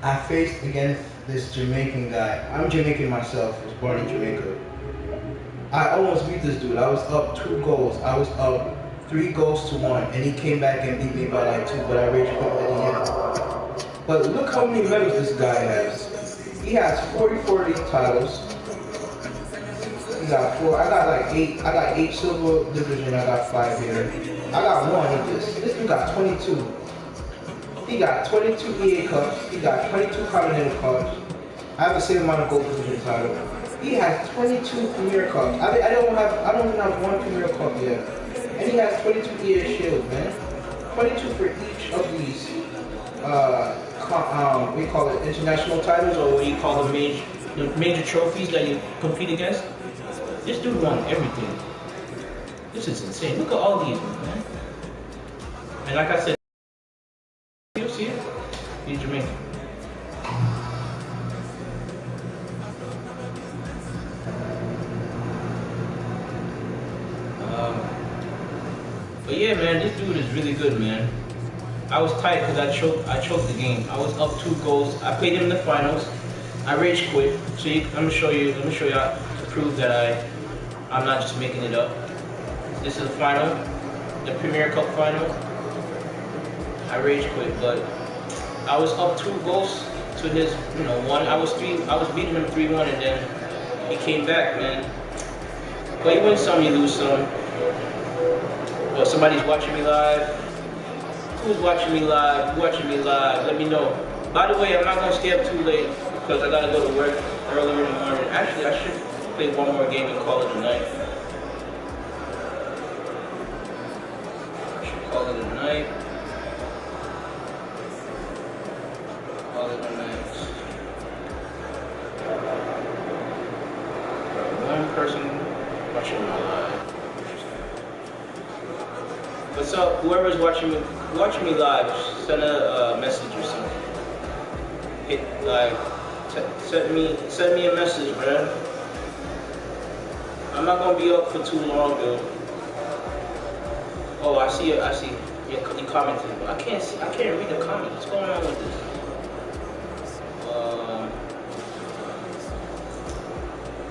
I faced against this Jamaican guy. I'm Jamaican myself. I was born in Jamaica. I almost beat this dude. I was up 2 goals. I was up 3 goals to 1, and he came back and beat me by like 2. But I rage quit at the end. But look how many medals this guy has. He has 44 of these titles. He got 4. I got like 8. I got 8 silver division. I got 5 here. I got 1 of this. This dude got 22. He got 22 EA cups. He got 22 continental cups. I have the same amount of gold division title. He has 22 Premier Cups. I don't even have 1 Premier Cup yet. And he has 22 EA shields, man. 22 for each of these we call it international titles, or what you call the major trophies that you compete against. This dude won everything. This is insane. Look at all these, man. And like I said, you see it? He's Jamaican. But yeah, man, this dude is really good, man. I was tight because I choked the game. I was up 2 goals. I played him in the finals. I rage quit. So let me show you to prove that I'm not just making it up. This is the final, the Premier Cup final. I rage quit, but I was up 2 goals to his, 1. I was beating him 3-1, and then he came back, man. But you win some, you lose some. Or somebody's watching me live. Who's watching me live? Watching me live? Let me know. By the way, I'm not gonna stay up too late because I gotta go to work earlier in the morning. Actually, I should play 1 more game and call it a night. I should call it a night. Call it a night. 1 person watching my live. What's up? Whoever's watching me live, send a message or something. Hit like, send me a message, man. I'm not gonna be up for too long though. Oh, I see. You commented, but I can't read the comments. What's going on with this?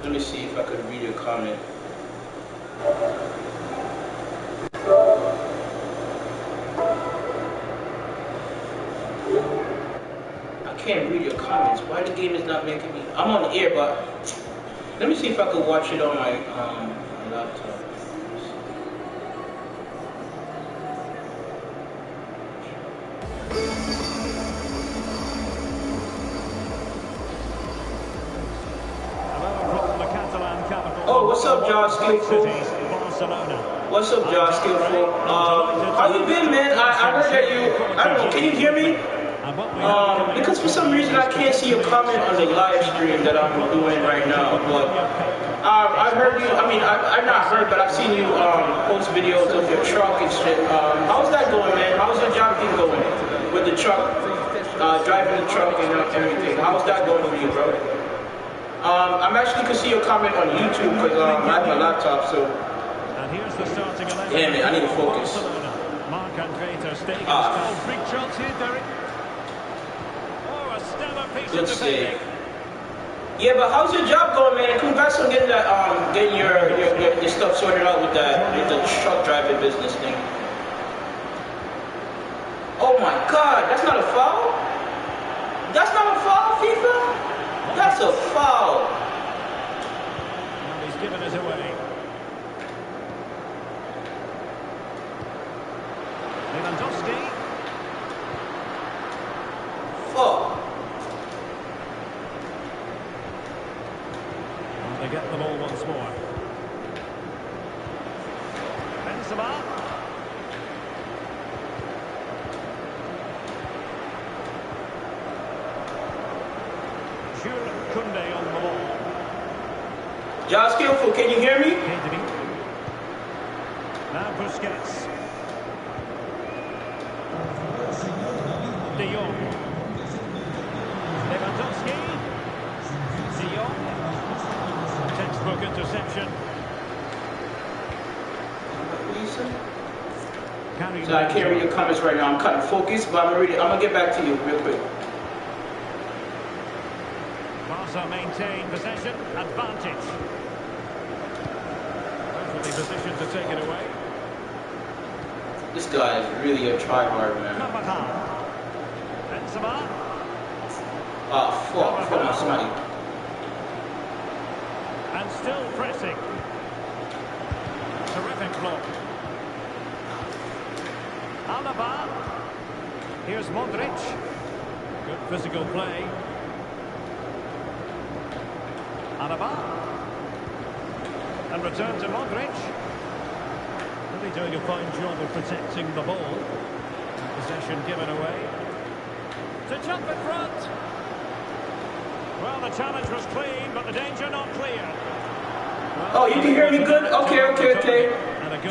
Let me see if I could read your comment. I can't read your comments. Why the game is not making me? I'm on the air, but let me see if I could watch it on my laptop. Oh, what's up, John Skillful? What's up, John Skillful? How you been, man? I heard that you. I don't know. Can you hear me? Because for some reason I can't see your comment on the live stream that I'm doing right now, but I've heard you, I've not heard, but I've seen you post videos of your truck and shit. How's that going, man? How's your job been going with the truck, driving the truck and everything? How's that going for you, bro? I'm actually can see your comment on YouTube because I have my laptop, so. Yeah, man, I need to focus. Big chance here, Derek. Good save. Yeah, but how's your job going, man? Congrats on getting that, getting your stuff sorted out with the truck driving business thing. Oh my God, that's not a foul? That's not a foul, FIFA? That's a foul. And he's given it away. Lewandowski. Fuck. They get the ball once more. Benzema. Jules Koundé on the ball. John Skillful, can you hear me? Now Busquets. De Jong. Lewandowski. De Jong. Textbook interception. So I can't read your comments right now. I'm cutting focus, but I'm gonna read it. I'm gonna get back to you real quick. Barca maintain possession, advantage. Perfectly positioned to take it away. This guy is really a tryhard, man. Benzema. Ah, fuck my smite. And still pressing. Terrific block. Alaba. Here's Modric. Good physical play. Alaba. And return to Modric. Really doing a fine job of protecting the ball. Possession given away. To jump in front. Well, the challenge was clean, but the danger not clear. Oh, you can hear me good? Okay.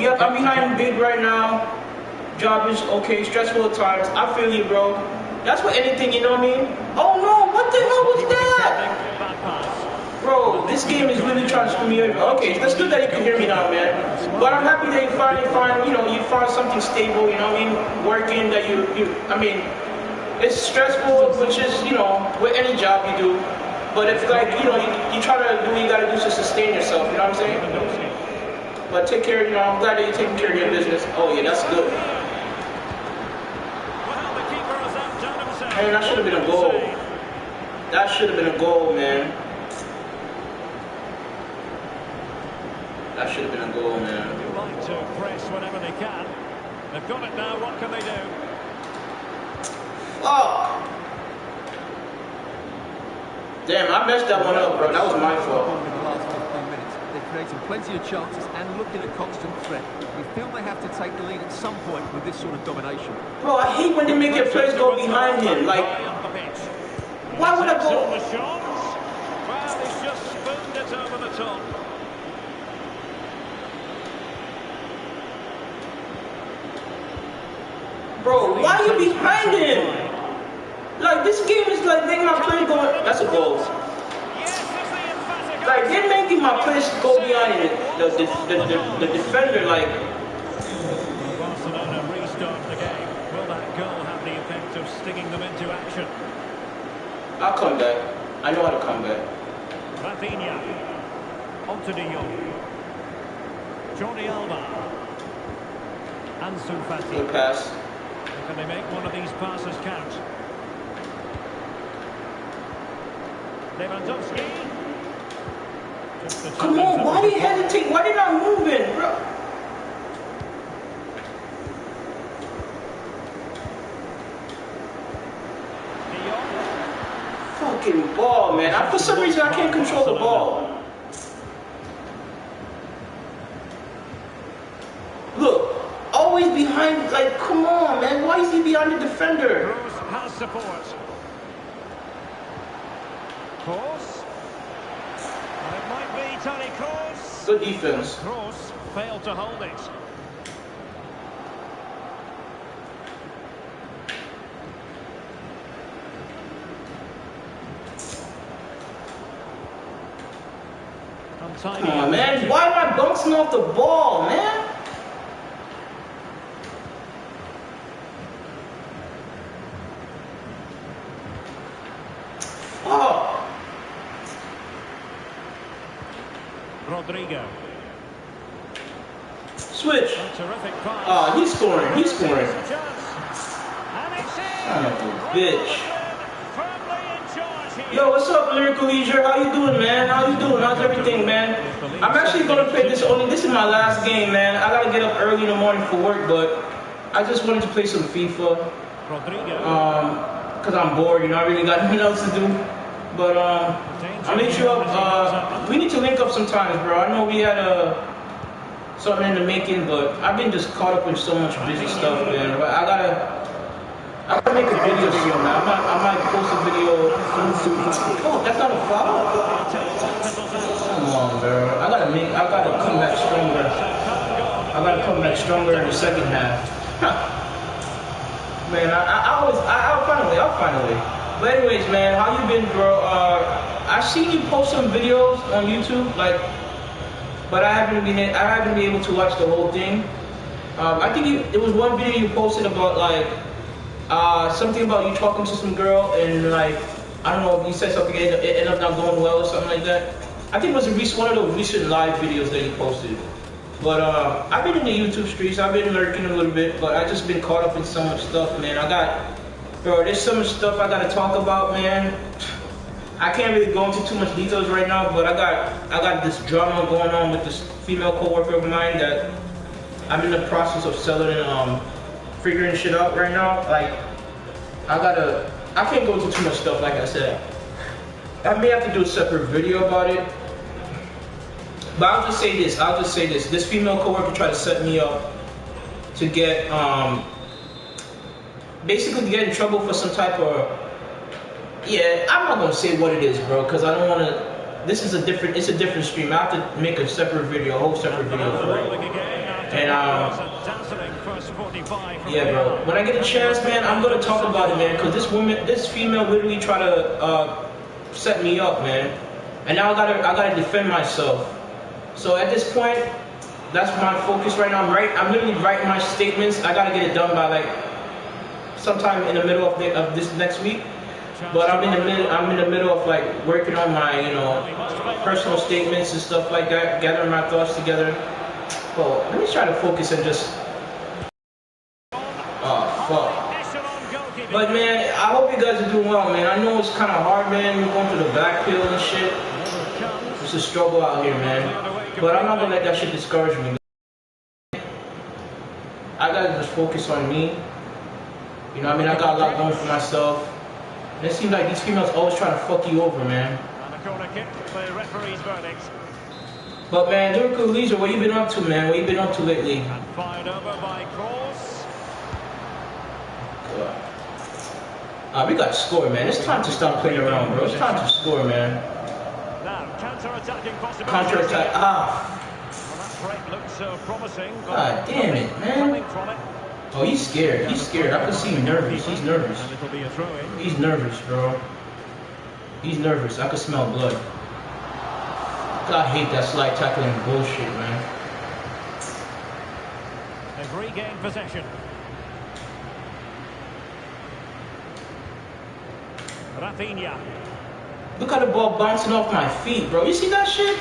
Yep, I'm behind big right now. Job is okay, stressful at times. I feel you, bro. That's what anything, you know what I mean? Oh no, what the hell was that? Bro, this game is really trying to screw me over. Okay, that's good that you can hear me now, man. But I'm happy that you finally find something stable, you know what I mean? Working that I mean, it's stressful, which is, with any job you do. But if, like, you try to do what you gotta do to sustain yourself, you know what I'm saying? But take care, I'm glad that you're taking care of your business. Oh yeah, that's good. Man, that should have been a goal. That should have been a goal, man. That should have been a goal, man. They like to press whenever they can. They've got it now, what can they do? Fuck! Damn, I messed that one up, bro. That was my fault. In the last 15 minutes, they're creating plenty of chances and looking at constant threat. We feel they have to take the lead at some point with this sort of domination. Bro, I hate when they make their players go behind him. Like, why would I go? Well, he's just spooned it over the top. Bro, why are you behind him? Like, this game is like making my players go. That's a goal. Like, they're making my players go behind the defender. Like, Barcelona restart the game. Will that goal have the effect of stinging them into action? I'll come back. I know how to come back. Rafinha. Onto De Jong. Jordi Alba. Ansu Fati. Good pass. Can they make one of these passes count? Lewandowski. Come on, why do you hesitate? Why they not moving, bro? Fucking ball, man. For some reason, I can't control the ball. Look, always behind, like, come on, man. Why is he behind the defender? Kroos has support. Kroos. And it might be Toni Kroos. Good defense. Kroos failed to hold it. Come on, man. Why am I bouncing off the ball, man? Oh. Rodrigo. Switch. Terrific pass. Oh, he's scoring. He's scoring. And it's in. Son of a bitch. Firmly in charge here. Yo, what's up, Lyrical Leisure? How you doing, man? How you doing? How's everything, man? I'm actually gonna play this only. This is my last game, man. I gotta get up early in the morning for work, but I just wanted to play some FIFA. Rodrigo. Cause I'm bored, I really got nothing else to do. But I'll make sure we need to link up sometimes, bro. I know we had something in the making, but I've been just caught up in so much busy stuff, man. But I gotta make a video soon, man. I might post a video. Oh, that's not a foul. Come on, bro. I gotta come back stronger. I gotta come back stronger in the second half. Man, I'll finally. But anyways, man, how you been, bro? I seen you post some videos on YouTube, but I haven't been able to watch the whole thing. I think there was one video you posted about something about you talking to some girl and I don't know if he said something, it ended up not going well or something like that. I think it was one of those recent live videos that he posted. But I've been in the YouTube streets, I've been lurking a little bit, but I just been caught up in so much stuff, man. Bro, there's so much stuff I gotta talk about, man. I can't really go into too much details right now, but I got this drama going on with this female coworker of mine that I'm in the process of selling and figuring shit out right now. Like, I can't go into too much stuff, like I said. I may have to do a separate video about it. But I'll just say this. This female coworker tried to set me up to get, basically to get in trouble for some type of, yeah, I'm not gonna say what it is, bro, because I don't wanna, it's a different stream. I have to make a separate video, a whole separate video for it. And, yeah, bro, when I get a chance, man, I'm gonna talk about it, man, because this female literally tried to, set me up, man. And now I gotta defend myself. So at this point, that's my focus right now. I'm literally writing my statements. I gotta get it done by like sometime in the middle of this next week. But I'm in the middle of like working on my, personal statements and stuff like that, gathering my thoughts together. Well, let me try to focus and just. Oh fuck. But man, I hope you guys are doing well, man. I know it's kind of hard, man. We're going through the backfield and shit. It's a struggle out here, man. But I'm not gonna let that shit discourage me. I gotta just focus on me. You know what I mean? I got a lot going for myself. And it seems like these females always trying to fuck you over, man. But man, Lyrical Leisure, what you been up to, man? What you been up to lately? Fired over by Cross. We got to score, man. It's time to stop playing around, bro. It's time to score, man. Now, counter-attacking possibility. Counter-attack. Ah. Well, that break looks promising. God damn it, man. Oh, he's scared. He's scared. I can see him nervous. He's nervous. And it'll be a throw-in. He's nervous, bro. He's nervous. I can smell blood. I hate that slide tackling bullshit, man. They've regained possession. Rafinha. Look at the ball bouncing off my feet, bro. You see that shit?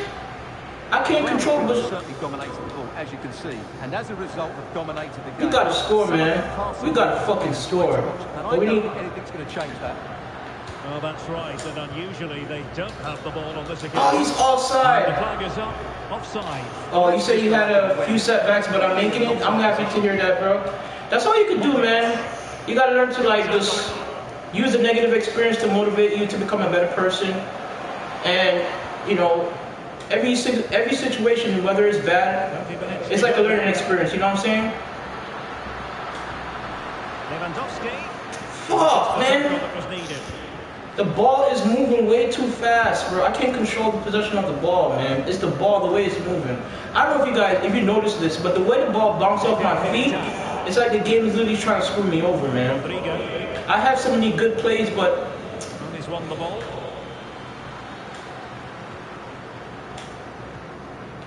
I can't control it. Certainly dominated the ball, as you can see, and as a result, have dominated the game. We gotta score, man. We gotta fucking score. And I don't think anything's going to change that. Oh, that's right, and unusually they don't have the ball on this occasion. Oh, he's offside. The flag is up, offside. Oh, you said you had a few setbacks, but I'm making it. I'm happy to hear that, bro. That's all you can do, man. You gotta learn to like just use a negative experience to motivate you to become a better person. And every situation, whether it's bad, it's like a learning experience. You know what I'm saying? Lewandowski. Fuck, man. The ball is moving way too fast, bro. I can't control the possession of the ball, man. It's the ball, the way it's moving. I don't know if you noticed this, but the way the ball bounced off my feet, it's like the game is literally trying to screw me over, man. I have so many good plays, but He's won the ball.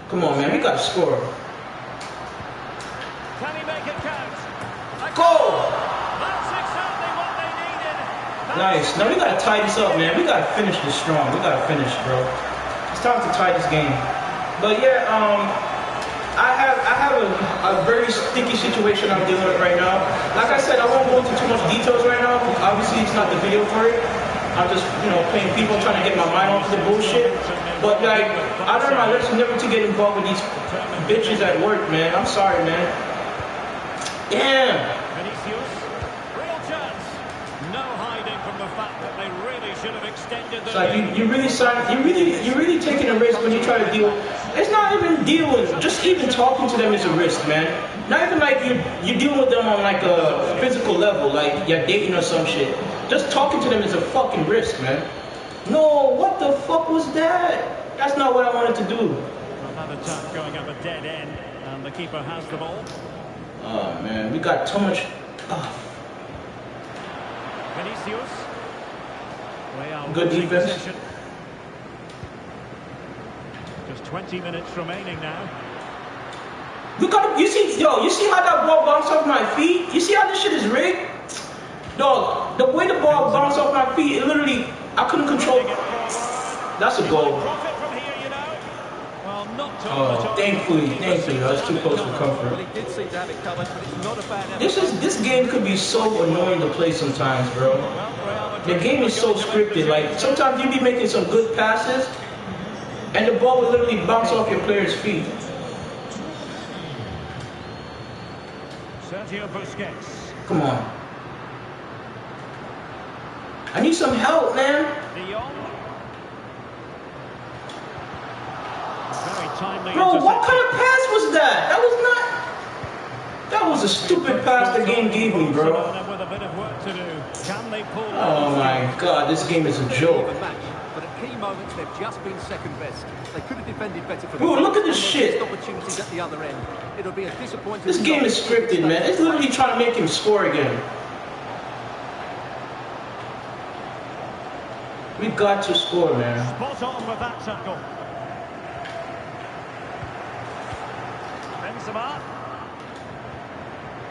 Come on, man. We gotta score. Can he make it count? Go! That's exactly what they needed. Nice. Now we gotta tie this up, man. We gotta finish this strong. We gotta finish, bro. It's time to tie this game. But yeah, I have a very sticky situation I'm dealing with right now. Like I said, I won't go into too much details right now. Obviously, it's not the video for it. I'm just, playing people, trying to get my mind off the bullshit. But like, I learned my lesson never to get involved with these bitches at work, man. I'm sorry, man. Damn. Real chance. No hiding from the fact that they really should have extended the It's like you're really taking a risk when you try to deal. It's not even dealing. Just even talking to them is a risk, man. Not even like you're dealing with them on like a physical level, like you're dating or some shit. Just talking to them is a fucking risk, man. No, what the fuck was that? That's not what I wanted to do. Another attack going up a dead end, and the keeper has the ball. Oh man, we got too much. Vinicius. Good defense. Possession. Just 20 minutes remaining now. Look at you see how that ball bounced off my feet? You see how this shit is rigged? Dog, the way the ball bounced off my feet, it literally, I That's a goal. Profit from here, you know. Well, not to Oh, thankfully, that's too close for comfort. Well, he did seem to have it covered, but it's not a bad effort. This game could be so annoying to play sometimes, bro. The game is so scripted. Like sometimes you be making some good passes, and the ball will literally bounce off your player's feet. Sergio Busquets. Come on. I need some help, man. De Jong. Very timely. Bro, what kind of pass was that? That was a stupid pass the game gave me, bro. With a bit of work to do. Can they pull Oh my God, this game is a joke. But at key moments, they've just been second best. They could have defended better for the Bro, look at this and shit. there's opportunities at the other end. It'll be a disappointing. This game is scripted, man. It's literally trying to make him score again. We got to score, man. Spot on with that tackle. Benzema.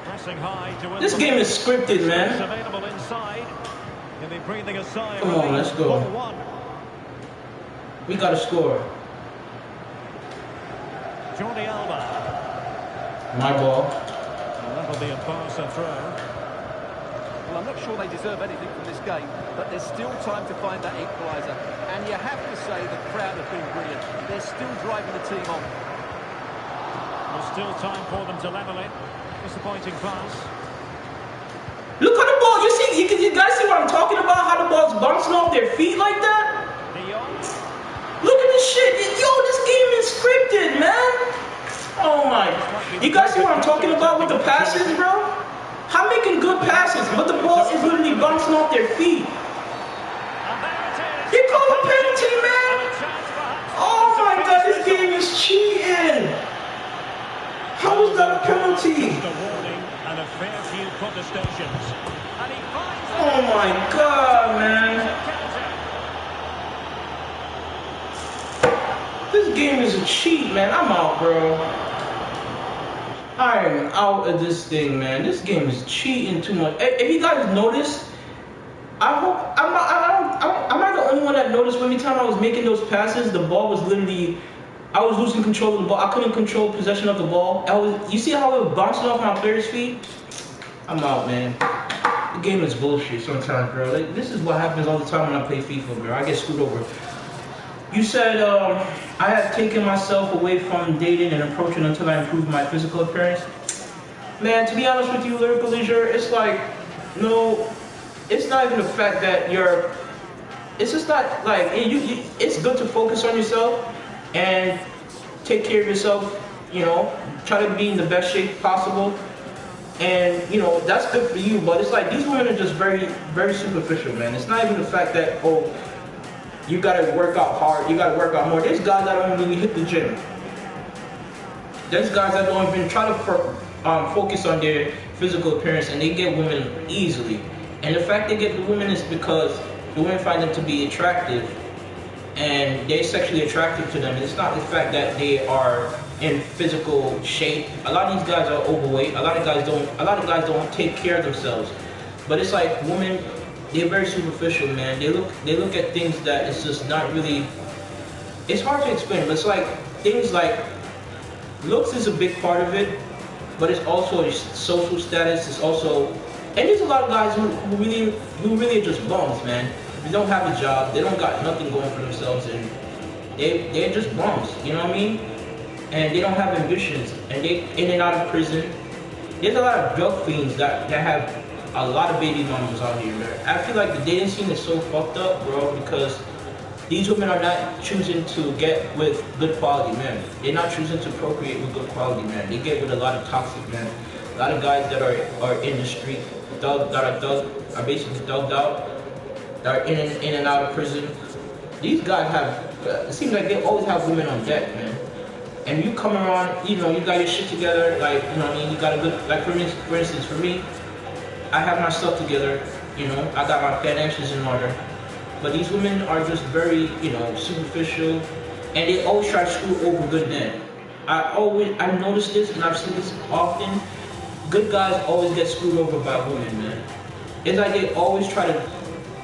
Pressing high to win. This game is scripted, man. Available inside. He'll be breathing a sigh. Come on, let's go. 1-1. We got to score. Jordi Alba. My ball. And that'll be a Barca throw. Well, I'm not sure they deserve anything from this game, but there's still time to find that equaliser. And you have to say the crowd have been brilliant. They're still driving the team on. There's still time for them to level it. Disappointing pass. Look at the ball. You guys see what I'm talking about? How the ball's bouncing off their feet like that? De Jong. Look at this shit. Yo, this game is scripted, man. Oh my. You guys see what I'm talking about with the passes, bro? I'm making good passes, but the ball is literally bouncing off their feet. And there it is. You call a penalty, man? And a chance perhaps Oh to my finish God, this this game is cheating. How is that a penalty? Just a warning and a fair few protestations. And he finds it. Oh my God, man. This game is a cheat, man. I'm out, bro. I am out of this thing, man. This game is cheating too much. If you guys notice, I hope am I the only one that noticed every time I was making those passes, the ball was literally, I was losing control of the ball. I couldn't control possession of the ball. You see how it was bouncing off my player's feet? I'm out, man. The game is bullshit sometimes, bro. Like, this is what happens all the time when I play FIFA, bro. I get screwed over. You said I had taken myself away from dating and approaching until I improved my physical appearance. Man, to be honest with you, Lyrical Leisure, it's like, no, it's not even the fact that you're, it's just not like, it's good to focus on yourself and take care of yourself, you know, try to be in the best shape possible. And, you know, that's good for you, but it's like, these women are just very, very superficial, man. It's not even the fact that, oh, you gotta work out hard, you gotta work out more. There's guys that don't really hit the gym. There's guys that don't even try to focus on their physical appearance, and they get women easily. And the fact they get the women is because the women find them to be attractive, and they're sexually attracted to them. It's not the fact that they are in physical shape. A lot of these guys are overweight. A lot of guys don't take care of themselves. But it's like women, they're very superficial, man. They look at things that it's just not really, it's hard to explain, but it's like things like looks is a big part of it, but it's also social status. It's also, and there's a lot of guys who really are just bums, man. They don't have a job, they don't got nothing going for themselves, and they're just bums, you know what I mean? And they don't have ambitions, and they in and out of prison. There's a lot of drug fiends that have a lot of baby mamas out here, man. I feel like the dating scene is so fucked up, bro, because these women are not choosing to get with good quality men. They're not choosing to procreate with good quality men. They get with a lot of toxic men. A lot of guys that are in the street, are basically thugged out, that are in and out of prison. These guys have, it seems like they always have women on deck, man. And you come around, you know, you got your shit together, like, you know what I mean, you got a good, like for instance, for me, I have my stuff together, you know, I got my financials in order. But these women are just very, you know, superficial, and they always try to screw over good men. I've noticed this, and I've seen this often. Good guys always get screwed over by women, man. It's like they always try to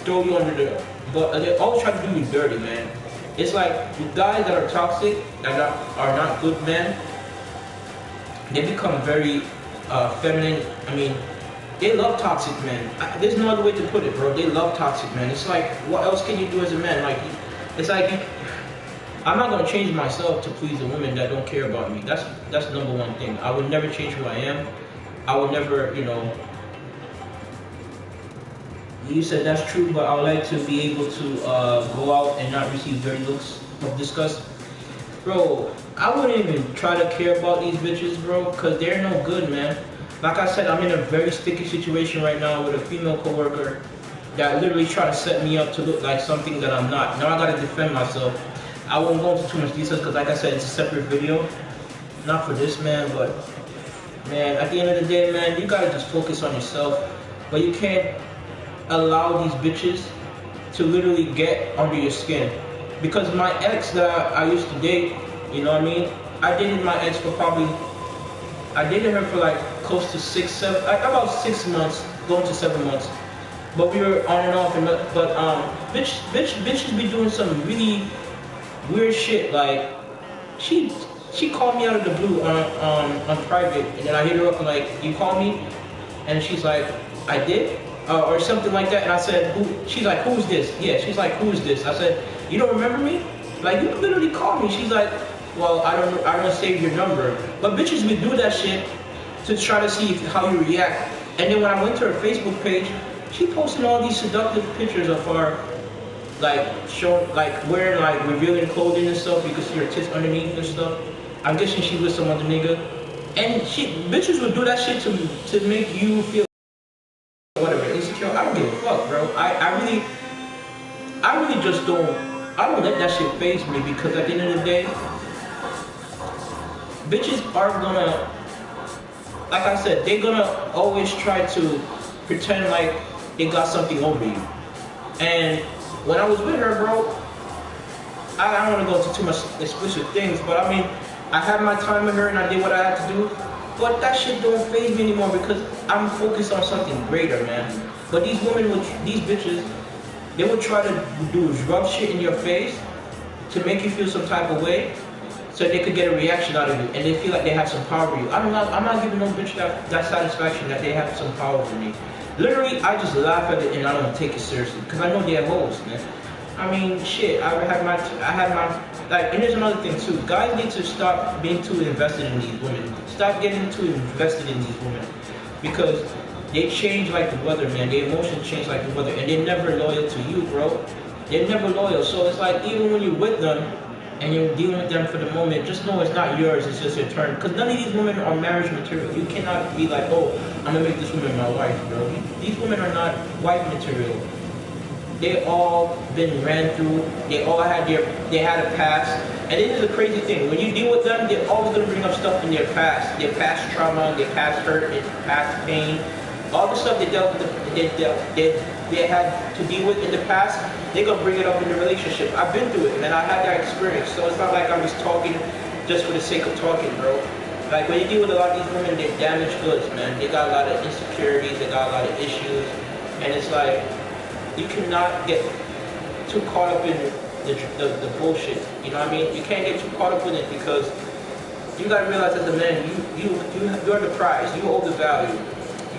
throw you under the, but they always try to do you dirty, man. It's like the guys that are toxic, that are not good men, they become very feminine. I mean, they love toxic men. There's no other way to put it, bro. They love toxic men. It's like, what else can you do as a man? Like, it's like, I'm not gonna change myself to please a woman that don't care about me. That's number one thing. I would never change who I am. I would never, you know. You said that's true, but I would like to be able to go out and not receive dirty looks of disgust. Bro, I wouldn't even try to care about these bitches, bro, because they're no good, man. Like I said, I'm in a very sticky situation right now with a female coworker that literally tried to set me up to look like something that I'm not. Now I gotta defend myself. I won't go into too much details because, like I said, it's a separate video. Not for this, man, but, man, at the end of the day, man, you gotta just focus on yourself. But you can't allow these bitches to literally get under your skin. Because my ex that I used to date, you know what I mean? I dated my ex for I dated her for like close to 6, 7, like about 6 months, going to 7 months. But we were on and off, bitches be doing some really weird shit. Like, she called me out of the blue on private, and then I hit her up and like, you called me? And she's like, I did? Or something like that, and I said, she's like, who's this? Yeah, she's like, who's this? I said, you don't remember me? Like, you literally called me. She's like, well, I don't save your number. But bitches would do that shit to try to see how you react. And then when I went to her Facebook page, she posted all these seductive pictures of her, like, showing, like, wearing, like, revealing clothing and stuff. You could see her tits underneath and stuff. I'm guessing she was some other nigga. And bitches would do that shit to make you feel whatever, insecure. I don't give a fuck, bro. I really just don't let that shit faze me, because at the end of the day, bitches are gonna, like I said, they're gonna always try to pretend like they got something over you. And when I was with her, bro, I don't want to go into too much explicit things, but I mean, I had my time with her and I did what I had to do. But that shit don't faze me anymore because I'm focused on something greater, man. But these women, these bitches, they would try to do rough shit in your face to make you feel some type of way, so they could get a reaction out of you, and they feel like they have some power over you. I'm not giving no bitch that satisfaction that they have some power over me. Literally, I just laugh at it and I don't take it seriously because I know they're hoes, man. I mean, shit. I had my like, and there's another thing too. Guys need to stop being too invested in these women. Stop getting too invested in these women, because they change like the weather, man. Their emotions change like the weather, and they're never loyal to you, bro. They're never loyal. So it's like, even when you're with them and you're dealing with them for the moment, just know it's not yours. It's just your turn. Because none of these women are marriage material. You cannot be like, oh, I'm gonna make this woman my wife, bro. These women are not wife material. They all been ran through. They all had a past. And this is a crazy thing. When you deal with them, they're always gonna bring up stuff in their past trauma, their past hurt, their past pain, all the stuff they dealt with, they had to deal with in the past. They're gonna bring it up in the relationship. I've been through it, man. I had that experience. So it's not like I'm just talking just for the sake of talking, bro. Like, when you deal with a lot of these women, they're damaged goods, man. They got a lot of insecurities. They got a lot of issues, and it's like, you cannot get too caught up in the bullshit. You know what I mean? You can't get too caught up in it, because you gotta realize, as a man, you're the prize. You hold the value.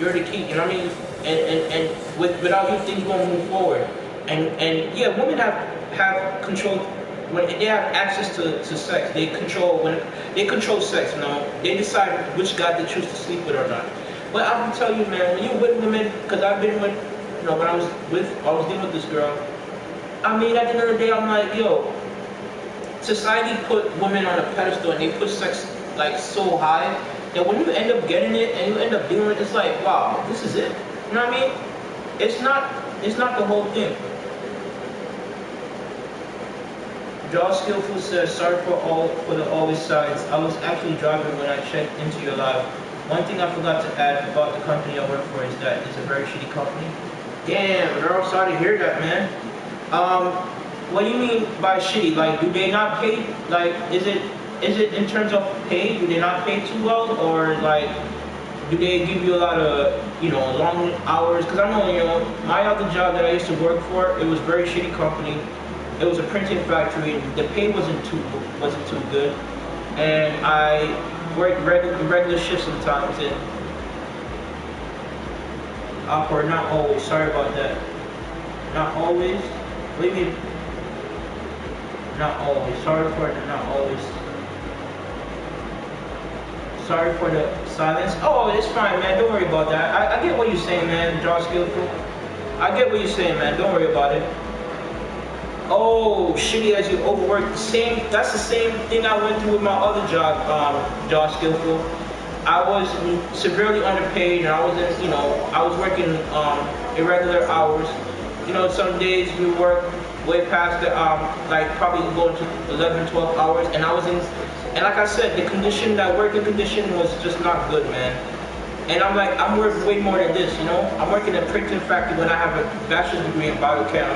You're the key. You know what I mean? And without you, things won't move forward. And yeah, women have control when they have access to sex. They control sex. You know, they decide which guy they choose to sleep with or not. But I can tell you, man, when you're with women, because I've been with, you know, when I was dealing with this girl. I mean, at the end of the day, I'm like, yo, society put women on a pedestal and they put sex like so high that when you end up getting it and you end up doing it, it's like, wow, this is it. You know what I mean? It's not the whole thing. Jaw Skillful says, sorry for the always sides. I was actually driving when I checked into your live. One thing I forgot to add about the company I work for is that it's a very shitty company. Damn, girl, sorry to hear that, man. What do you mean by shitty? Like, do they not pay? Like, is it in terms of pay? Do they not pay too well, or like, do they give you a lot of, you know, long hours? Because I know, you know, my other job that I used to work for, it was a very shitty company. It was a printing factory. The pay wasn't too good, and I worked regular shifts sometimes. And awkward, not always. Sorry about that. Not always. What do you mean? Not always. Sorry for the not always. Sorry for the silence. Oh, it's fine, man. Don't worry about that. I get what you're saying, man. Draw skillful. I get what you're saying, man. Don't worry about it. Oh, shitty as you overwork. That's the same thing I went through with my other job, Draw skillful. I was severely underpaid, and I was working irregular hours. You know, some days we work way past the like probably going to 11, 12 hours, and and like I said, the working condition was just not good, man. And I'm worth way more than this, you know. I'm working at a printing factory when I have a bachelor's degree in biochem.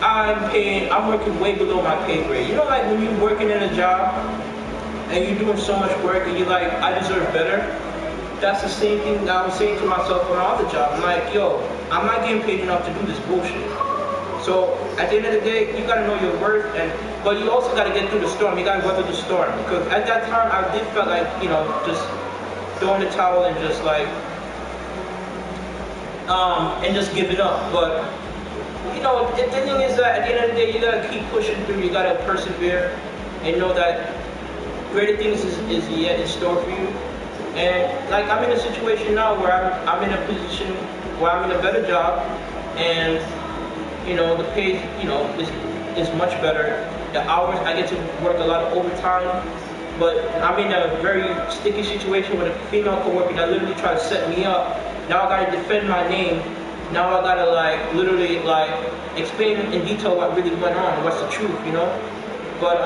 I'm working way below my pay grade. You know, like when you're working in a job and you're doing so much work and you're like, I deserve better. That's the same thing that I was saying to myself on my other job. I'm like, yo, I'm not getting paid enough to do this bullshit. So at the end of the day, you gotta know your worth, but you also gotta get through the storm. You gotta weather the storm. Because at that time, I did feel like, you know, just throwing the towel and just like, and just giving up. But you know, the thing is that at the end of the day, you gotta keep pushing through. You gotta persevere and know that greater things is yet in store for you. And like I'm in a situation now where I'm in a position where I'm in a better job, and you know the pay, you know, is much better. The hours I get to work a lot of overtime, but I'm in a very sticky situation with a female coworker that literally tried to set me up. Now I gotta defend my name. Now I gotta like literally like explain in detail what really went on, what's the truth, you know. But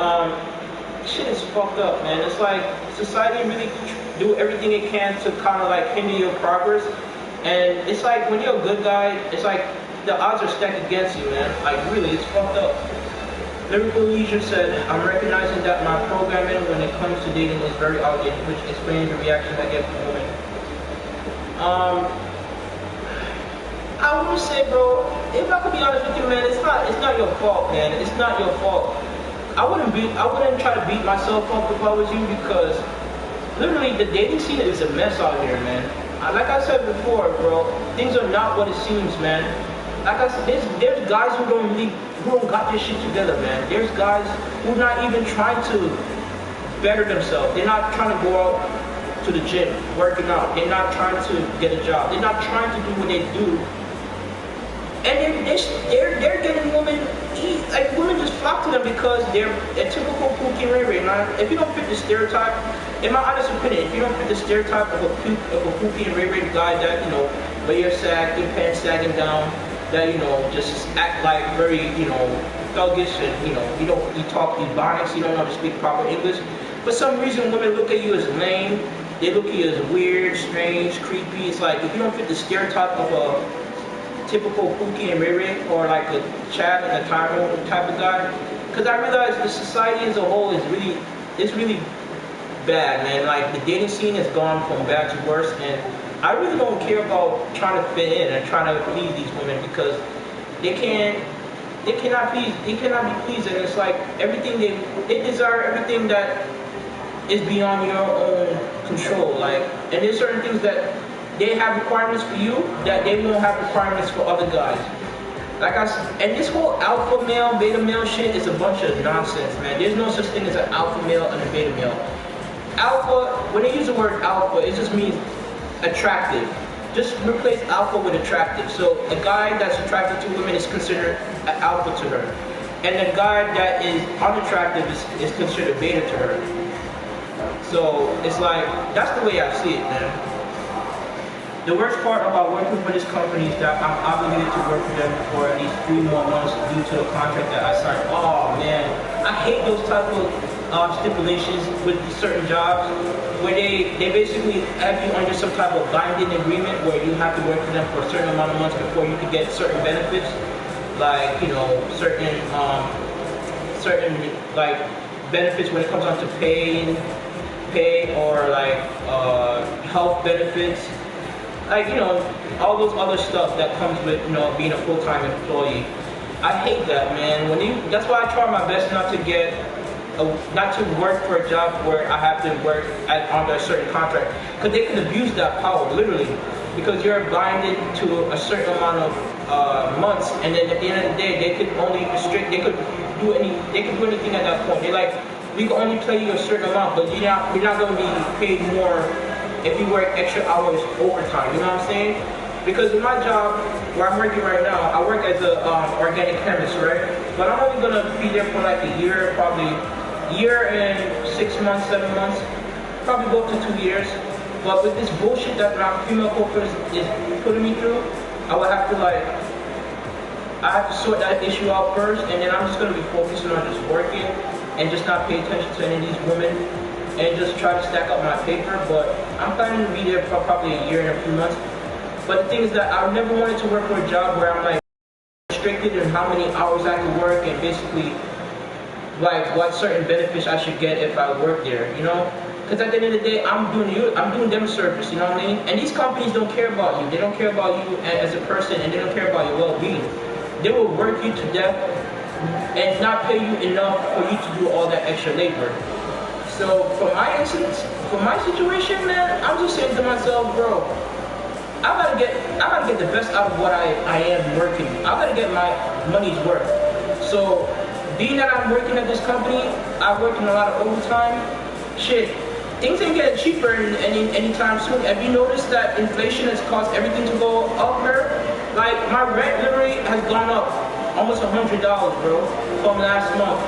shit is fucked up, man. It's like society really do everything it can to kind of like hinder your progress, and it's like when you're a good guy, it's like the odds are stacked against you, man. Like really, it's fucked up. Lyrical Leisure said, I'm recognizing that my programming when it comes to dating is very outdated, which explains the reactions I get from women. I would say, bro, if I could be honest with you, man, it's not your fault, man. It's not your fault. I wouldn't try to beat myself up if I was you, because literally the dating scene is a mess out here, man. Like I said before, bro, things are not what it seems, man. Like I said, there's guys who don't got this shit together, man. There's guys who are not even trying to better themselves. They're not trying to go out to the gym, working out. They're not trying to get a job. They're not trying to do what they do. And they're getting women, like women just flock to them because they're a typical Pookie and Ray Ray. Now, if you don't fit the stereotype, in my honest opinion, if you don't fit the stereotype of a Pookie and Ray Ray guy that, you know, wear your sag, your pants sagging down, that, you know, just act like very, you know, thuggish, and, you know, you talk Ebonics, you don't know how to speak proper English. For some reason, women look at you as lame. They look at you as weird, strange, creepy. It's like, if you don't fit the stereotype of a typical Pookie and Ray Ray, or like a Chad and a Tyrone type of guy, because I realize the society as a whole is really bad, man. Like the dating scene has gone from bad to worse, and I really don't care about trying to fit in and trying to please these women, because they cannot be pleased, and it's like everything they desire everything that is beyond your own control. Like, and there's certain things that they have requirements for you that they won't have requirements for other guys. Like I said, and this whole alpha male, beta male shit is a bunch of nonsense, man. There's no such thing as an alpha male and a beta male. Alpha, when they use the word alpha, it just means attractive. Just replace alpha with attractive. So a guy that's attracted to women is considered an alpha to her, and a guy that is unattractive is considered beta to her. So it's like, that's the way I see it, man. The worst part about working for this company is that I'm obligated to work for them for at least 3 more months due to a contract that I signed. Oh man, I hate those type of stipulations with certain jobs where they basically have you under some type of binding agreement where you have to work for them for a certain amount of months before you can get certain benefits, like, you know, certain like benefits when it comes down to pay or like health benefits. Like, you know, all those other stuff that comes with, you know, being a full-time employee. I hate that, man. That's why I try my best not to work for a job where I have to work under a certain contract, because they can abuse that power literally, because you're blinded to a certain amount of months, and then at the end of the day, they could only restrict. They could do anything at that point. They're like, we can only pay you a certain amount, but you're not going to be paid more if you work extra hours overtime. You know what I'm saying? Because in my job, where I'm working right now, I work as an organic chemist, right? But I'm only going to be there for like a year, probably a year and 6 months, 7 months, probably go up to 2 years. But with this bullshit that my female co-worker is putting me through, I have to sort that issue out first, and then I'm just going to be focusing on just working and just not pay attention to any of these women and just try to stack up my paper. But I'm planning to be there for probably a year and a few months. But the thing is that I never wanted to work for a job where I'm like restricted in how many hours I can work and basically like what certain benefits I should get if I work there, you know? Because at the end of the day, I'm doing them a service, you know what I mean? And these companies don't care about you. They don't care about you as a person, and they don't care about your well-being. They will work you to death and not pay you enough for you to do all that extra labor. So for my instance, for my situation, man, I'm just saying to myself, bro, I gotta get the best out of what I am working. I gotta get my money's worth. So being that I'm working at this company, I'm working a lot of overtime. Shit, things ain't getting cheaper anytime soon. Have you noticed that inflation has caused everything to go up here? Like my rent literally has gone up almost $100, bro, from last month.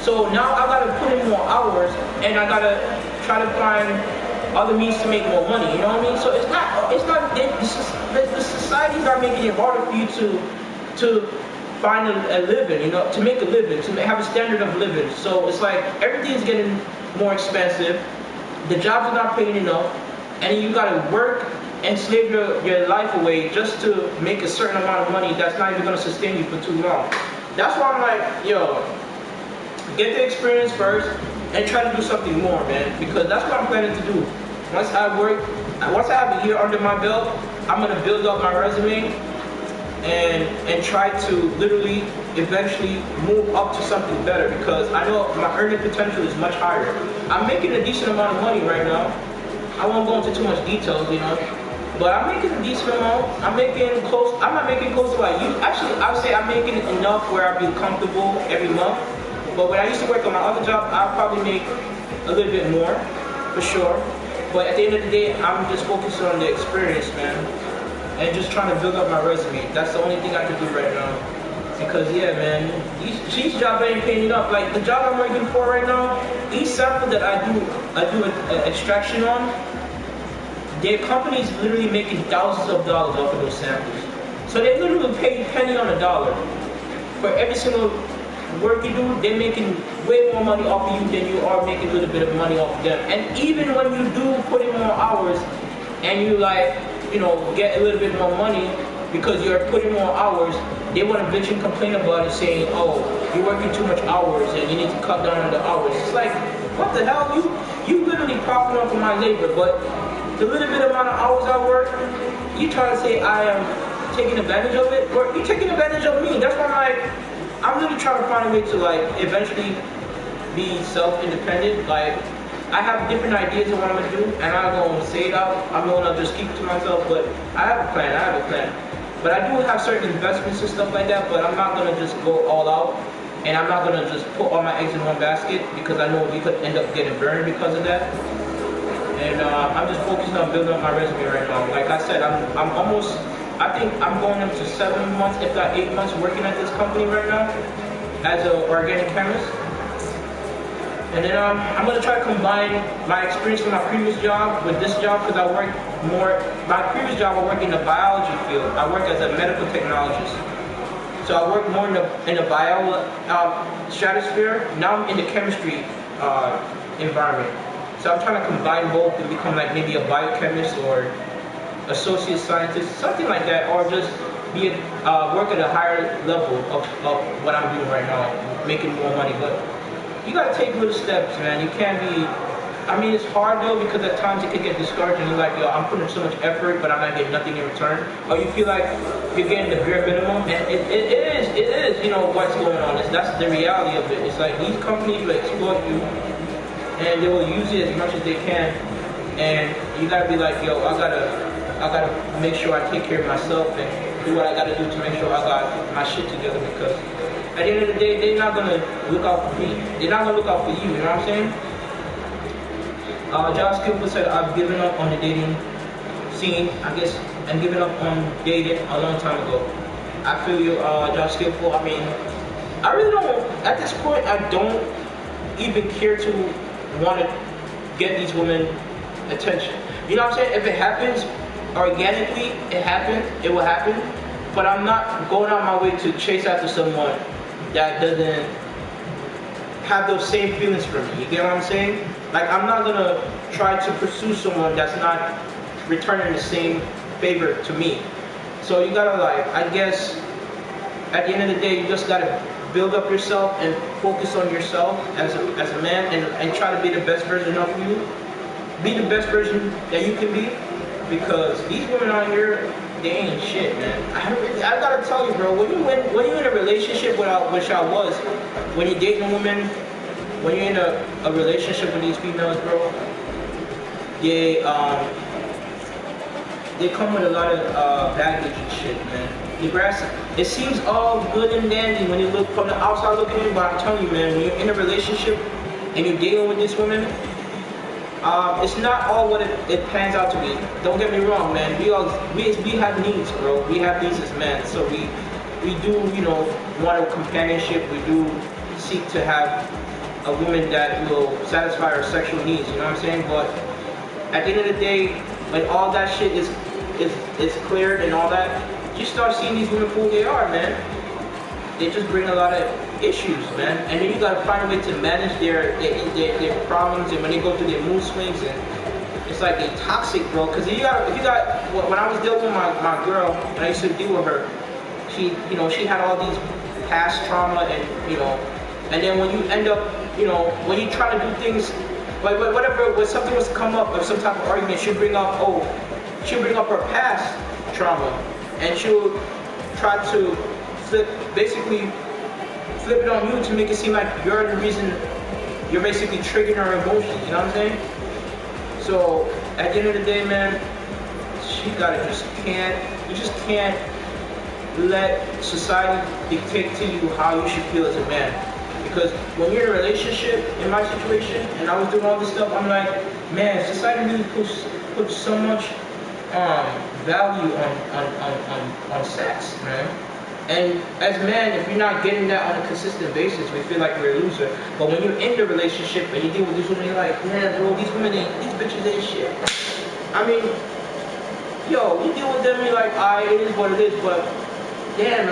So now I gotta put in more hours, and I gotta try to find other means to make more money. You know what I mean? So the societies are making it harder for you to find a living, you know, to make a living, to have a standard of living. So it's like everything's getting more expensive. The jobs are not paying enough, and you gotta work and slave your life away just to make a certain amount of money that's not even gonna sustain you for too long. That's why I'm like, yo, get the experience first and try to do something more, man, because that's what I'm planning to do. Once I have a year under my belt, I'm gonna build up my resume and try to literally eventually move up to something better, because I know my earning potential is much higher. I'm making a decent amount of money right now. I won't go into too much details, you know, but I'm making a decent amount. I'm not making close to like you. Actually, I would say I'm making enough where I'll be comfortable every month. But when I used to work on my other job, I'd probably make a little bit more, for sure. But at the end of the day, I'm just focused on the experience, man, and just trying to build up my resume. That's the only thing I can do right now. Because yeah, man, these jobs ain't paying enough. Like the job I'm working for right now, each sample that I do an extraction on, their company's literally making thousands of dollars off of those samples. So they literally pay penny on a dollar for every single work you do. They're making way more money off of you than you are making a little bit of money off of them. And even when you do put in more hours and you like, you know, get a little bit more money because you're putting more hours, they want to bitch and complain about it, saying, oh, you're working too much hours and you need to cut down on the hours. It's like, what the hell? You literally profiting off of my labor, but the little bit amount of hours I work, you trying to say I am taking advantage of it? Or you're taking advantage of me. That's why I'm really trying to find a way to like eventually be self-independent. Like I have different ideas of what I'm gonna do, and I'm gonna say it out. I'm gonna just keep it to myself, but I have a plan. But I do have certain investments and stuff like that, but I'm not gonna just go all out, and I'm not gonna just put all my eggs in one basket, because I know we could end up getting burned because of that. And I'm just focusing on building up my resume right now. Like I said, I think I'm going up to 7 months, if not 8 months, working at this company right now as an organic chemist. And then I'm going to try to combine my experience from my previous job with this job, because I work more. My previous job, I work in the biology field. I work as a medical technologist. So I work more in the bio stratosphere. Now I'm in the chemistry environment. So I'm trying to combine both and become like maybe a biochemist or associate scientist, something like that, or just work at a higher level of what I'm doing right now, making more money. But you gotta take little steps, man. You can't be I mean, it's hard though because at times it can get discouraged and you're like, yo, I'm putting so much effort, but I'm not getting nothing in return. Or you feel like you're getting the bare minimum, and it is, you know, what's going on. That's the reality of it. It's like these companies will exploit you, and they will use it as much as they can, and you gotta be like, yo, I gotta make sure I take care of myself and do what I gotta do to make sure I got my shit together because at the end of the day, they're not gonna look out for me. They're not gonna look out for you. You know what I'm saying? Josh Skillful said, I've given up on the dating scene, I guess, and given up on dating a long time ago. I feel you, Josh Skillful. I mean, I really don't, at this point, I don't even care to want to get these women attention. You know what I'm saying? If it happens organically, it will happen. But I'm not going out my way to chase after someone that doesn't have those same feelings for me. You get what I'm saying? Like, I'm not gonna try to pursue someone that's not returning the same favor to me. So you gotta, like, I guess, at the end of the day, you just gotta build up yourself and focus on yourself as a man and try to be the best version of you. Be the best version that you can be, because these women out here, they ain't shit, man. I gotta tell you, bro, when you're in a relationship, which I was, when you're dating a woman, when you're in a relationship with these females, bro, they come with a lot of baggage and shit, man. The grass, it seems all good and dandy when you look from the outside looking in, but I'm telling you, man, when you're in a relationship and you're dealing with this woman, it's not all what it pans out to be. Don't get me wrong, man. We have needs, bro. We have needs as men, so we do, you know, want a companionship. We do seek to have a woman that will satisfy our sexual needs, you know what I'm saying? But at the end of the day, when all that shit is cleared and all that, you start seeing these women for who they are, man. They just bring a lot of issues, man. And then you gotta find a way to manage their problems, and when they go through their mood swings, and it's like they're toxic, bro. Cause if you got, when I was dealing with my girl, when I used to deal with her, she had all these past trauma, and and then when you end up, when you try to do things, like whatever, when something was to come up, or some type of argument, she'll bring up her past trauma, and she'll try to basically flip it on you to make it seem like you're the reason, you're basically triggering her emotions, you know what I'm saying? So at the end of the day, man, you just can't let society dictate to you how you should feel as a man. Because when you're in a relationship, in my situation, and I was doing all this stuff, I'm like, man, society really puts so much value on sex, man. And as men, if you're not getting that on a consistent basis, we feel like we're a loser. But when you're in the relationship and you deal with these women, you're like, man, bro, these bitches ain't shit. I mean, yo, you deal with them, you're like, it is what it is, but damn,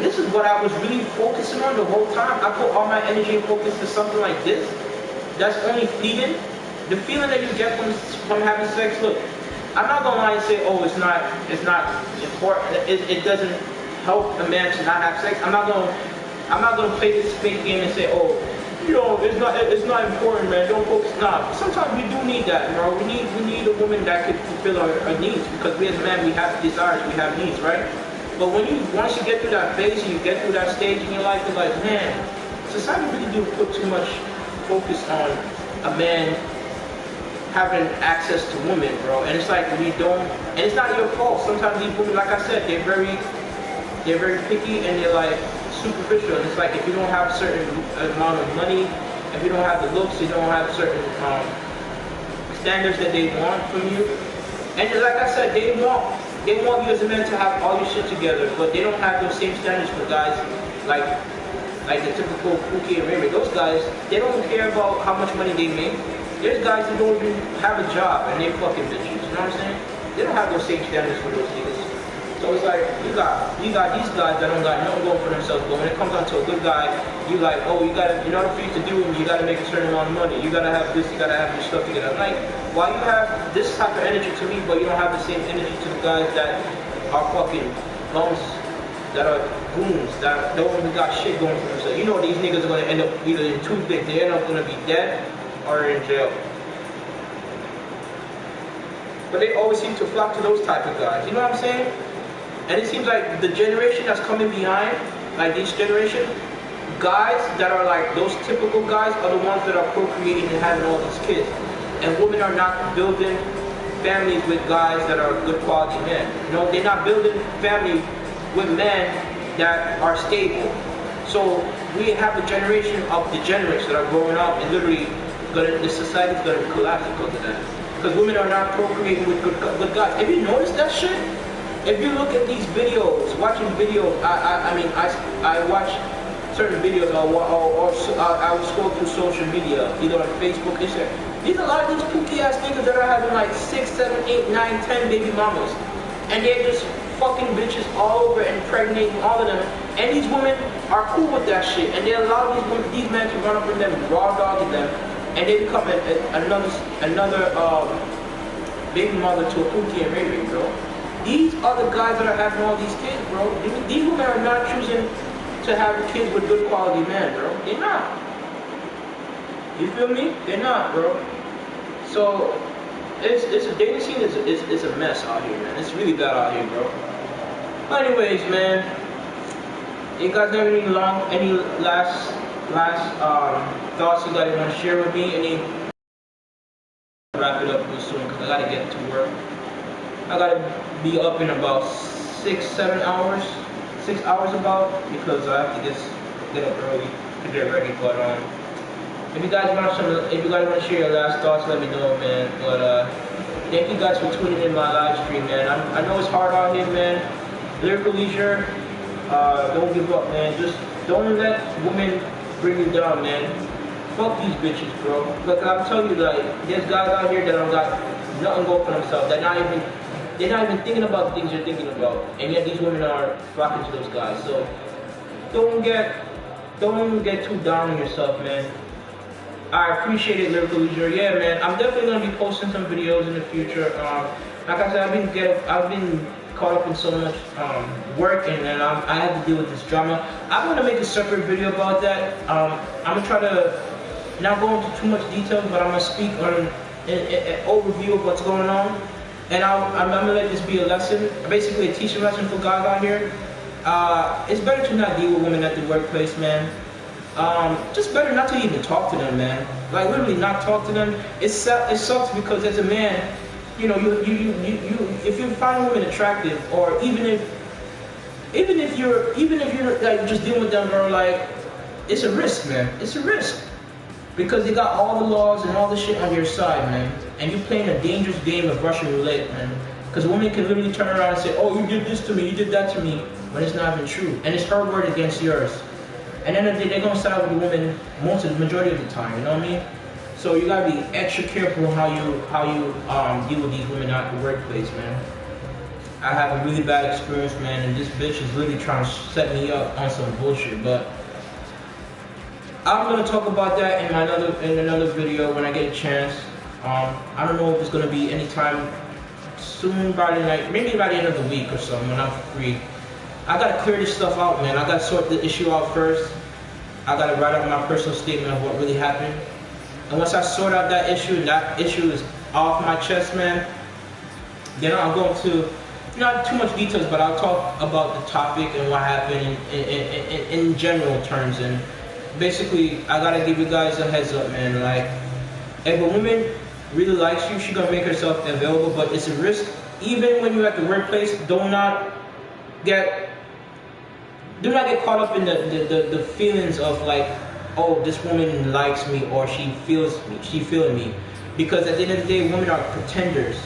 this is what I was really focusing on the whole time. I put all my energy and focus to something like this. That's only fleeting. The feeling that you get from having sex, look, I'm not gonna lie and say, oh, it's not important. It doesn't help a man to not have sex. I'm not gonna play this fake game and say, oh, it's not important, man. Don't focus. Nah, sometimes we do need that, bro. We need a woman that could fulfill our needs, because we as men, we have desires, we have needs, right? But once you get through that phase and you get through that stage in your life, you're like, man, society really do put too much focus on a man having access to women, bro. And it's like, we don't, and it's not your fault. Sometimes these women, like I said, they're very picky, and they're like superficial. And it's like, if you don't have a certain amount of money, if you don't have the looks, you don't have certain standards that they want from you. And like I said, they want you as a man to have all your shit together, but they don't have those same standards for guys like the typical Pookie and Raymond. Those guys, they don't care about how much money they make. There's guys who don't even have a job and they fucking bitches, you know what I'm saying? They don't have those same standards for those niggas. So it's like, you got these guys that don't got nothing going for themselves, but when it comes down to a good guy, you like, oh, in order for you to do it, you gotta make a certain amount of money. You gotta have this, you gotta have your stuff together. I'm like, why you have this type of energy to me, but you don't have the same energy to the guys that are fucking bums, that are goons, that don't even got shit going for themselves? You know these niggas are gonna end up either in two things. They end up gonna be dead, are in jail. But they always seem to flock to those type of guys. You know what I'm saying? And it seems like the generation that's coming behind, like this generation, guys that are like those typical guys are the ones that are procreating and having all these kids. And women are not building families with guys that are good quality men. You know, they're not building families with men that are stable. So we have a generation of degenerates that are growing up and literally the society's gonna collapse because of that. Because women are not procreating with good guys. Have you noticed that shit? If you look at these videos, watching videos, I watch certain videos or I will scroll through social media, either on Facebook, Instagram. These are a lot of these pookie ass niggas that are having like 6, 7, 8, 9, 10 baby mamas. And they're just fucking bitches all over and impregnating all of them. And these women are cool with that shit. And there are a lot of these women, these men can run up in them, raw dogging them, and they become another baby mother to a pookie and Ray, bro. These are the guys that are having all these kids, bro. These women are not choosing to have kids with good quality men, bro. They're not. You feel me? They're not, bro. So it's a dating scene is a mess out here, man. It's really bad out here, bro. But anyways, man, you guys have any last thoughts you guys want to share with me? Any wrap it up real soon because I gotta get to work. I gotta be up in about 6 hours about, because I have to get up early to get ready. But if you guys want to share your last thoughts, let me know, man. But thank you guys for tuning in my live stream, man. I know it's hard out here, man. Lyrical Leisure, don't give up, man. Just don't let women bring you down, man. Fuck these bitches, bro. Look, I'm telling you, like, there's guys out here that don't got nothing going for themselves. They're not even thinking about the things you're thinking about, and yet these women are flocking to those guys. So don't get too down on yourself, man. I appreciate it, Lyrical Leisure. Yeah, man. I'm definitely gonna be posting some videos in the future. Like I said, I've been caught up in so much work, and then I had to deal with this drama. I'm gonna make a separate video about that. I'm gonna try to not go into too much detail, but I'm gonna speak on an overview of what's going on. And I'm gonna let this be a lesson, basically a teaching lesson for guys out here. It's better to not deal with women at the workplace, man. Just better not to even talk to them, man. Like literally not talk to them. It sucks because as a man, you know, you if you find women attractive, or even if you're like just dealing with them, bro, like it's a risk, man. It's a risk. Because they got all the laws and all the shit on your side, man. And you're playing a dangerous game of Russian roulette, man. Because women can literally turn around and say, oh, you did this to me, you did that to me, when it's not even true. And it's her word against yours. And then they're gonna side with the woman the majority of the time, you know what I mean? So you gotta be extra careful how you deal with these women at the workplace, man. I have a really bad experience, man, and this bitch is literally trying to set me up on some bullshit, but I'm gonna talk about that in another video when I get a chance. I don't know if it's gonna be anytime soon, by the night, maybe by the end of the week or something when I'm free. I gotta clear this stuff out, man. I gotta sort the issue out first. I gotta write out my personal statement of what really happened. And once I sort out that issue and that issue is off my chest, man, then I'm going to, not too much details, but I'll talk about the topic and what happened in general terms. And basically, I gotta give you guys a heads up, man. Like, if a woman really likes you, she's gonna make herself available, but it's a risk. Even when you're at the workplace, do not get caught up in the feelings of like, oh, this woman likes me or she feeling me. Because at the end of the day, women are pretenders,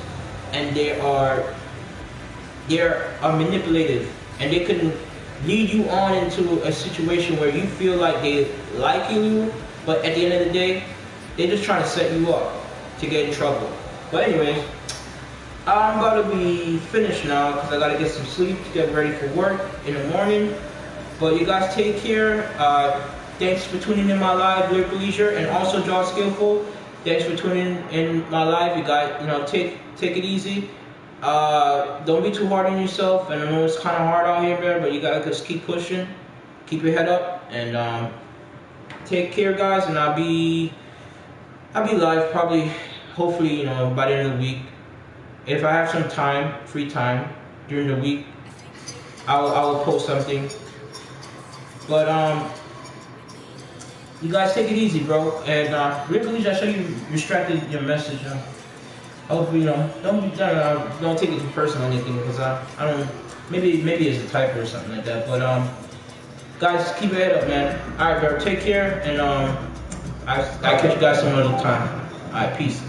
and they are manipulative, and they can lead you on into a situation where you feel like they liking you, but at the end of the day, they're just trying to set you up to get in trouble. But anyways, I'm about to be finished now because I gotta get some sleep to get ready for work in the morning. But you guys take care. Thanks for tuning in my live, Lyrical Leisure, and also John Skillful. Thanks for tuning in my live. You guys, take it easy. Don't be too hard on yourself. And I know it's kind of hard out here, man, but you gotta just keep pushing, keep your head up, and take care, guys. And I'll be I'll be live probably, hopefully, you know, by the end of the week. If I have some time, free time during the week, I will post something. But you guys take it easy, bro. And really, I show you restricted your message. I hope you know don't take it too personal or anything because I don't. Maybe it's a typo or something like that. But guys, keep your head up, man. All right, bro. Take care, and I catch you guys some other time. All right, peace.